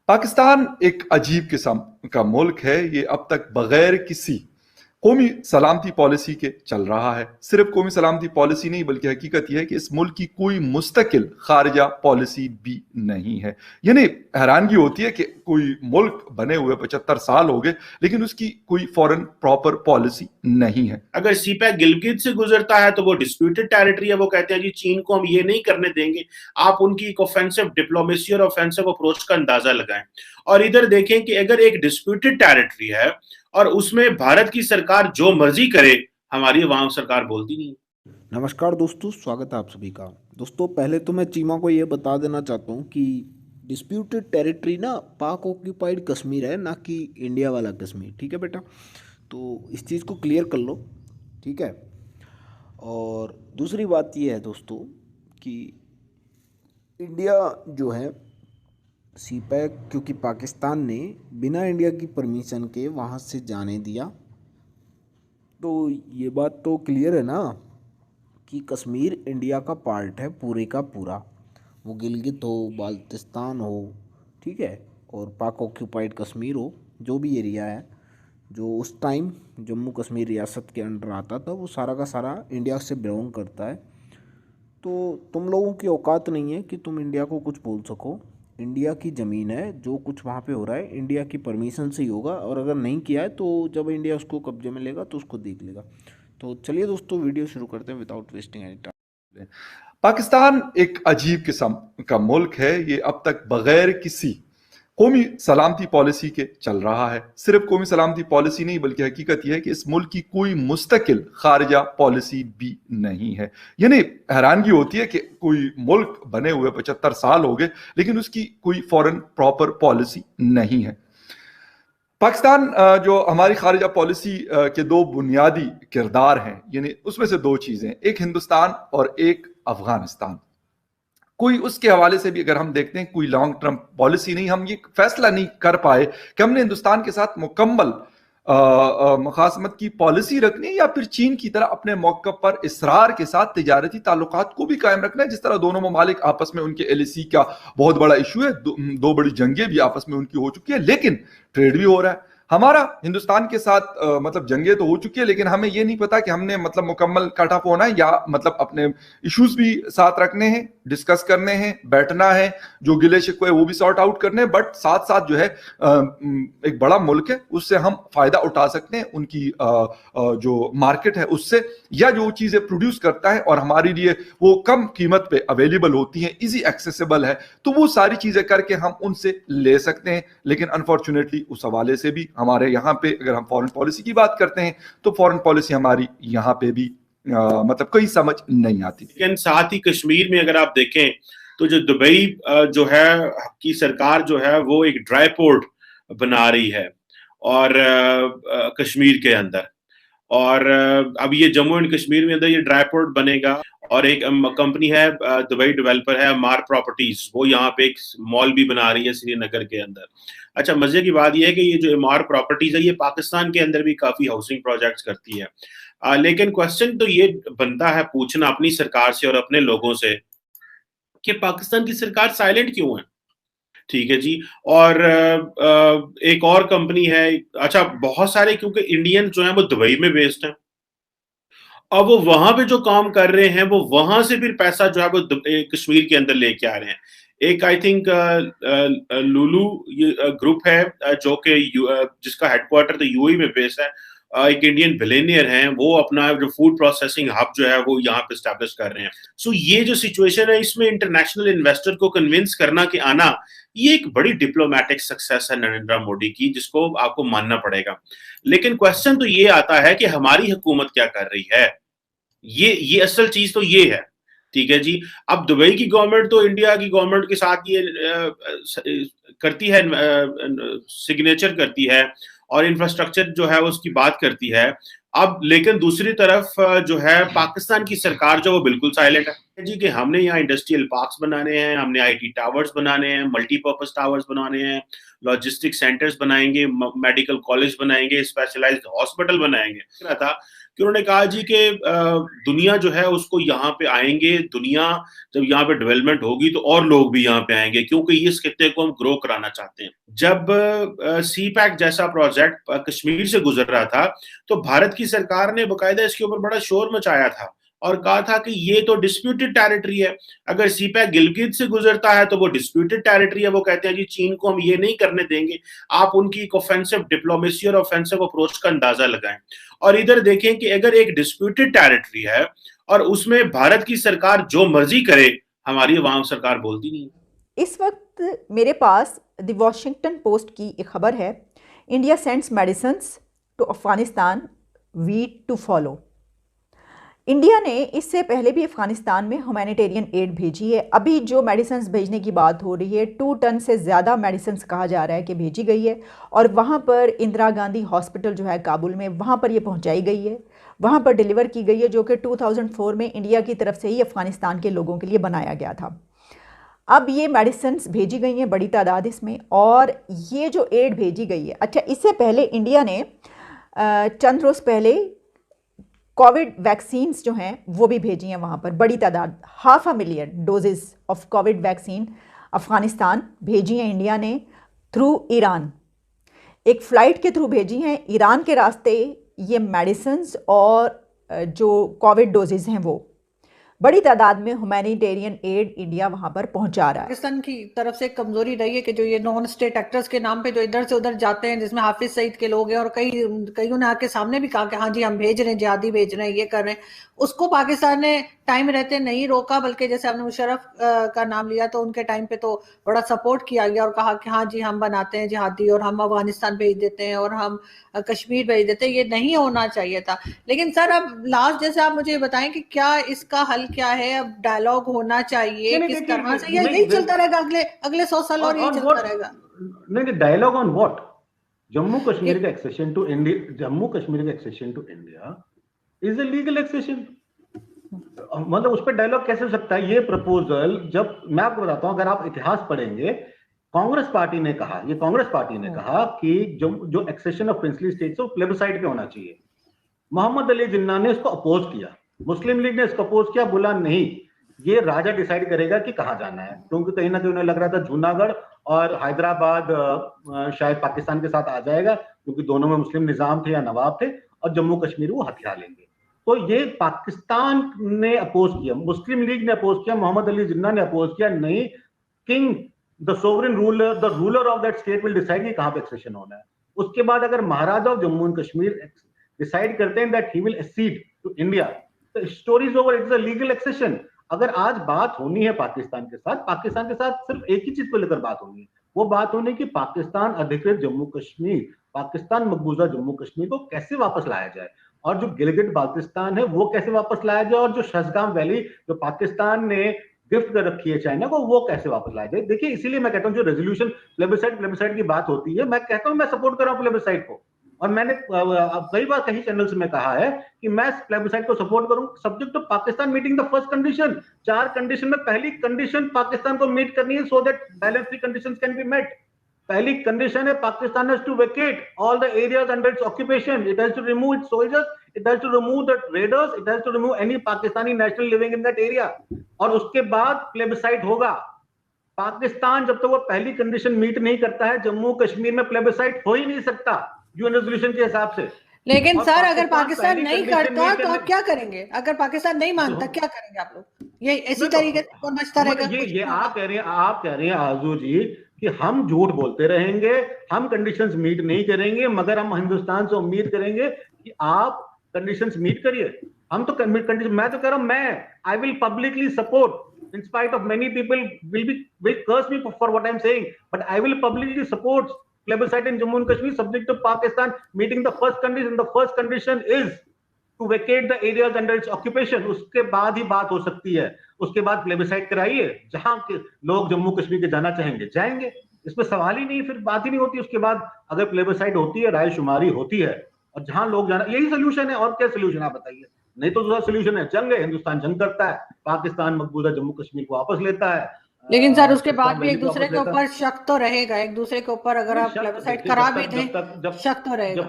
पाकिस्तान एक अजीब किस्म का मुल्क है। ये अब तक बगैर किसी कौमी सलामती पॉलिसी के चल रहा है। सिर्फ कौमी सलामती पॉलिसी नहीं, बल्कि हकीकत यह है कि इस मुल्क की कोई मुस्तकिल खारजा पॉलिसी भी नहीं है। यानी हैरानगी होती है कि कोई मुल्क बने हुए 75 साल हो गए, लेकिन उसकी कोई फॉरेन प्रॉपर पॉलिसी नहीं है। अगर सीपैक गिलगित से गुजरता है तो वो डिस्प्यूटेड टेरिटरी है। वो कहते हैं जी चीन को हम ये नहीं करने देंगे। आप उनकी एक ऑफेंसिव डिप्लोमेसी और ऑफेंसिव अप्रोच का अंदाजा लगाएं। और इधर देखें कि अगर एक डिस्प्यूटेड टेरिटरी है और उसमें भारत की सरकार जो मर्जी करे, हमारी वहां सरकार बोलती नहीं। नमस्कार दोस्तों, स्वागत है आप सभी का। दोस्तों, पहले तो मैं चीमा को ये बता देना चाहता हूँ कि डिस्प्यूटेड टेरिटरी ना पाक ऑक्यूपाइड कश्मीर है, ना कि इंडिया वाला कश्मीर। ठीक है बेटा, तो इस चीज़ को क्लियर कर लो। ठीक है। और दूसरी बात ये है दोस्तों कि इंडिया जो है सीपैक, क्योंकि पाकिस्तान ने बिना इंडिया की परमिशन के वहाँ से जाने दिया, तो ये बात तो क्लियर है ना कि कश्मीर इंडिया का पार्ट है पूरे का पूरा। वो गिलगित हो, बाल्टिस्तान हो, ठीक है, और पाक ऑक्यूपाइड कश्मीर हो, जो भी एरिया है जो उस टाइम जम्मू कश्मीर रियासत के अंडर आता था, वो सारा का सारा इंडिया से बिलोंग करता है। तो तुम लोगों की औकात नहीं है कि तुम इंडिया को कुछ बोल सको। इंडिया की ज़मीन है, जो कुछ वहाँ पे हो रहा है इंडिया की परमिशन से ही होगा, और अगर नहीं किया है तो जब इंडिया उसको कब्जे में लेगा तो उसको देख लेगा। तो चलिए दोस्तों, वीडियो शुरू करते हैं without wasting any time. Pakistan एक अजीब किस्म का मुल्क है। ये अब तक बगैर किसी कौमी सलामती पॉलिसी के चल रहा है। सिर्फ कौमी सलामती पॉलिसी नहीं, बल्कि हकीकत यह है कि इस मुल्क की कोई मुस्तकिल खारजा पॉलिसी भी नहीं है। यानी हैरानगी होती है कि कोई मुल्क बने हुए 75 साल हो गए, लेकिन उसकी कोई फॉरेन प्रॉपर पॉलिसी नहीं है। पाकिस्तान जो हमारी खारजा पॉलिसी के दो बुनियादी किरदार हैं, यानी उसमें से दो चीजें, एक हिंदुस्तान और एक अफगानिस्तान। कोई उसके हवाले से भी अगर हम देखते हैं, कोई लॉन्ग टर्म पॉलिसी नहीं, हम ये फैसला नहीं कर पाए कि हमने हिंदुस्तान के साथ मुकम्मल मुखासमत की पॉलिसी रखनी है या फिर चीन की तरह अपने मौके पर इसरार के साथ तिजारती ताल्लुकात को भी कायम रखना है। जिस तरह दोनों ममालिक आपस में, उनके एलएसी का बहुत बड़ा इशू है, दो बड़ी जंगें भी आपस में उनकी हो चुकी है, लेकिन ट्रेड भी हो रहा है। हमारा हिंदुस्तान के साथ मतलब जंगें तो हो चुकी है, लेकिन हमें यह नहीं पता कि हमने मतलब मुकम्मल कट ऑफ होना है या मतलब अपने इश्यूज भी साथ रखने हैं, डिस्कस करने हैं, बैठना है, जो गिले शिकवे वो भी सॉर्ट आउट करने हैं। बट साथ साथ जो है एक बड़ा मुल्क है, उससे हम फायदा उठा सकते हैं, उनकी जो मार्केट है उससे, या जो चीजें प्रोड्यूस करता है और हमारे लिए वो कम कीमत पे अवेलेबल होती हैं, इजी एक्सेसिबल है, तो वो सारी चीजें करके हम उनसे ले सकते हैं। लेकिन अनफॉर्चुनेटली उस हवाले से भी हमारे यहाँ पे, अगर हम फॉरेन पॉलिसी की बात करते हैं, तो फॉरेन पॉलिसी हमारी यहाँ पे भी मतलब कोई समझ नहीं आती। लेकिन साथ ही कश्मीर में अगर आप देखें तो जो दुबई जो है की सरकार जो है वो एक ड्राई पोर्ट बना रही है और कश्मीर के अंदर, और अब ये जम्मू एंड कश्मीर में अंदर ये ड्राई पोर्ट बनेगा। और एक कंपनी है दुबई डेवलपर है मार प्रॉपर्टीज, वो यहाँ पे एक मॉल भी बना रही है श्रीनगर के अंदर। अच्छा, मजे की बात यह है कि ये जो मार प्रॉपर्टीज है ये पाकिस्तान के अंदर भी काफी हाउसिंग प्रोजेक्ट्स करती है। लेकिन क्वेश्चन तो ये बनता है पूछना अपनी सरकार से और अपने लोगों से कि पाकिस्तान की सरकार साइलेंट क्यों है। ठीक है जी। और एक और कंपनी है, अच्छा बहुत सारे, क्योंकि इंडियन जो है वो दुबई में बेस्ड है। अब वो वहां पे जो काम कर रहे हैं वो वहां से फिर पैसा जो है वो कश्मीर के अंदर लेके आ रहे हैं। एक आई थिंक लुलू ग्रुप है जो कि जिसका हेडक्वार्टर तो यूएई में बेस्ड है। एक इंडियन बिलियनियर हैं, वो अपना जो फूड प्रोसेसिंग हब जो है वो यहाँ पे स्टैब्लिश कर रहे हैं। सो ये जो सिचुएशन है, इसमें इंटरनेशनल इन्वेस्टर को कन्विंस करना कि आना, ये एक बड़ी डिप्लोमेटिक सक्सेस है नरेंद्र मोदी की, जिसको आपको मानना पड़ेगा। लेकिन क्वेश्चन तो ये आता है कि हमारी हुकूमत क्या कर रही है। ये असल चीज तो ये है। ठीक है जी। अब दुबई की गवर्नमेंट तो इंडिया की गवर्नमेंट के साथ ये करती है, सिग्नेचर करती है और इंफ्रास्ट्रक्चर जो है उसकी बात करती है। अब लेकिन दूसरी तरफ जो है पाकिस्तान की सरकार जो वो बिल्कुल साइलेंट है जी, कि हमने यहाँ इंडस्ट्रियल पार्क्स बनाने हैं, हमने आईटी टावर्स बनाने हैं, मल्टीपर्पज टावर्स बनाने हैं, लॉजिस्टिक सेंटर्स बनाएंगे, मेडिकल कॉलेज बनाएंगे, स्पेशलाइज्ड हॉस्पिटल बनाएंगे। था कि उन्होंने कहा जी कि दुनिया जो है उसको यहाँ पे आएंगे, दुनिया जब यहाँ पे डेवलपमेंट होगी तो और लोग भी यहाँ पे आएंगे, क्योंकि इस खित्ते को हम ग्रो कराना चाहते हैं। जब सी पैक जैसा प्रोजेक्ट कश्मीर से गुजर रहा था तो भारत की सरकार ने बकायदा इसके ऊपर बड़ा शोर मचाया था और कहा था कि ये तो डिस्प्यूटेड टेरिटरी है, अगर सी पैक गिलगित से गुजरता है तो वो डिस्प्यूटेड टेरिटरी है। वो कहते हैं जी चीन को हम ये नहीं करने देंगे। आप उनकी एक ऑफेंसिव डिप्लोमेसी और ऑफेंसिव अप्रोच का अंदाजा लगाएं। और इधर देखें कि अगर एक डिस्प्यूटेड टेरिटरी है और उसमें भारत की सरकार जो मर्जी करे, हमारी अवाम सरकार बोलती नहीं। इस वक्त मेरे पास द वॉशिंगटन पोस्ट की एक खबर है, India sends medicines to Afghanistan, wheat to follow. India ने इससे पहले भी अफगानिस्तान में ह्यूमैनिटेरियन एड भेजी है। अभी जो मेडिसिन्स भेजने की बात हो रही है, 2 टन से ज़्यादा मेडिसिन्स कहा जा रहा है कि भेजी गई है और वहाँ पर इंदिरा गांधी हॉस्पिटल जो है काबुल में, वहाँ पर ये पहुँचाई गई है, वहाँ पर डिलीवर की गई है, जो कि 2004 में इंडिया की तरफ से ही अफ़गानिस्तान के लोगों के लिए बनाया गया था। अब ये मेडिसिन्स भेजी गई हैं बड़ी तादाद इसमें, और ये जो एड भेजी गई है, अच्छा इससे पहले इंडिया ने चंद रोज़ पहले कोविड वैक्सीन्स जो हैं वो भी भेजी हैं वहाँ पर बड़ी तादाद, 500,000 doses of Covid vaccine Afghanistan भेजी हैं इंडिया ने थ्रू ईरान। एक फ़्लाइट के थ्रू भेजी हैं ईरान के रास्ते ये मेडिसिन्स और जो कोविड डोजेज़ हैं वो बड़ी तादाद में ह्यूमैनिटेरियन एड इंडिया वहाँ पर पहुँचा रहा है। पाकिस्तान की तरफ से कमजोरी रही है कि जो ये नॉन स्टेट एक्टर्स के नाम पे जो इधर से उधर जाते हैं, जिसमें हाफिज सईद के लोग हैं और कईयों ने आके सामने भी कहा कि हाँ जी हम भेज रहे हैं, जिहादी भेज रहे हैं, ये कर रहे हैं, उसको पाकिस्तान ने टाइम रहते नहीं रोका, बल्कि जैसे आपने मुशर्रफ का नाम लिया तो उनके टाइम पे तो बड़ा सपोर्ट किया गया और कहा कि हाँ जी हम बनाते हैं जिहादी और हम अफगानिस्तान भेज देते हैं और हम कश्मीर भेज देते हैं। ये नहीं होना चाहिए था। लेकिन सर अब लास्ट जैसे आप मुझे बताएं कि क्या इसका हल क्या है? अब डायलॉग होना चाहिए किस तरह से, यही चलता रहेगा अगले 100 साल और यही चलता रहेगा? नहीं, dialogue on what? Jammu Kashmir का accession to India, Jammu Kashmir का accession to India is a legal accession. मतलब उस पर डायलॉग कैसे हो सकता है? ये प्रपोजल, जब मैं आपको बताता हूं, अगर आप इतिहास पढ़ेंगे, कांग्रेस पार्टी ने कहा, ये कांग्रेस पार्टी ने कहा कि जो एक्सेशन ऑफ प्रिंसली स्टेट्स वो प्लेबिसाइट पे होना चाहिए। मोहम्मद अली जिन्ना ने इसको अपोज किया, मुस्लिम लीग ने इसको अपोज किया, बोला नहीं ये राजा डिसाइड करेगा कि कहां जाना है, क्योंकि कहीं ना कहीं उन्हें लग रहा था जूनागढ़ और हैदराबाद शायद पाकिस्तान के साथ आ जाएगा, क्योंकि दोनों में मुस्लिम निजाम थे या नवाब थे, और जम्मू कश्मीर वो हथिया लेंगे। तो ये पाकिस्तान ने अपोज किया, मुस्लिम लीग ने अपोज किया, मोहम्मद अली जिन्ना ने अपोज किया, नहीं king the sovereign ruler, the ruler of that state will decide कि कहां पे एक्सेशन होना है। उसके बाद अगर Maharaja of Jammu and Kashmir decide करते हैं that he will accede to India, तो story is over, it's a legal accession. अगर आज बात होनी है पाकिस्तान के साथ सिर्फ एक ही चीज को लेकर बात होनी है, वो बात होनी कि पाकिस्तान अधिकृत जम्मू कश्मीर, पाकिस्तान मकबूजा जम्मू कश्मीर को कैसे वापस लाया जाए, और जो गिलगित बाल्टिस्तान है वो कैसे वापस लाया जाए, और जो शहजगाम वैली जो पाकिस्तान ने गिफ्ट कर रखी है चाइना को, वो कैसे वापस लाया जाए। देखिए इसीलिए मैं कहता हूं, जो रेजोल्यूशन प्लेबिसाइट की बात होती है, मैं कहता हूं मैं सपोर्ट कर रहा हूं प्लेबिसाइट को, और मैंने कई बार कई चैनल्स में कहा है कि मैं प्लेबिसाइट को सपोर्ट करूं, subject to Pakistan meeting the first condition. 4 condition में पहली कंडीशन पाकिस्तान को मीट करनी है, so that balance three conditions can be met. पहली कंडीशन है Pakistan has to vacate all the areas under its occupation, it has to remove its soldiers, it has to remove the raiders, it has to remove any Pakistani national living in that area, और उसके बाद plebiscite होगा। पाकिस्तान जब तक वो पहली condition meet नहीं करता है, जम्मू कश्मीर में प्लेबिसाइट हो ही नहीं सकता यूएन रेजोल्यूशन के हिसाब से। लेकिन सर अगर पाकिस्तान नहीं करता तो आप क्या करेंगे? अगर पाकिस्तान नहीं मानता क्या करेंगे आप लोग? ये इसी तरीके से कौन बचता रहेगा? ये आप कह रहे हैं आजू जी कि हम झूठ बोलते रहेंगे, हम कंडीशंस मीट नहीं करेंगे, मगर हम हिंदुस्तान से उम्मीद करेंगे कि आप कंडीशंस मीट करिए। हम तो कंडीशन, मैं तो कह रहा हूं, मैं I will publicly support, in spite of many people will curse me for what I'm saying, but I will publicly support plebiscite in Jammu and Kashmir subject to Pakistan meeting the first condition. The first condition is to vacate the areas under its occupation. उसके बाद ही बात हो सकती है, उसके बाद plebiscite कराइए, जहां के लोग जम्मू कश्मीर के जाना चाहेंगे जाएंगे, इसमें सवाल ही नहीं, फिर बात ही नहीं होती। उसके बाद अगर प्लेबिसाइट होती है, राय शुमारी होती है, और जहां लोग जाना, यही सोल्यूशन है। और क्या सोल्यूशन आप बताइए? नहीं तो दूसरा सोल्यूशन है जंग है, हिंदुस्तान जंग करता है, पाकिस्तान मकबूजा जम्मू कश्मीर को वापस लेता है। लेकिन सर उसके बाद भी एक दूसरे के ऊपर शक तो रहेगा, एक दूसरे के ऊपर अगर आप प्लेबिसाइट करा भी दें शक तो रहेगा।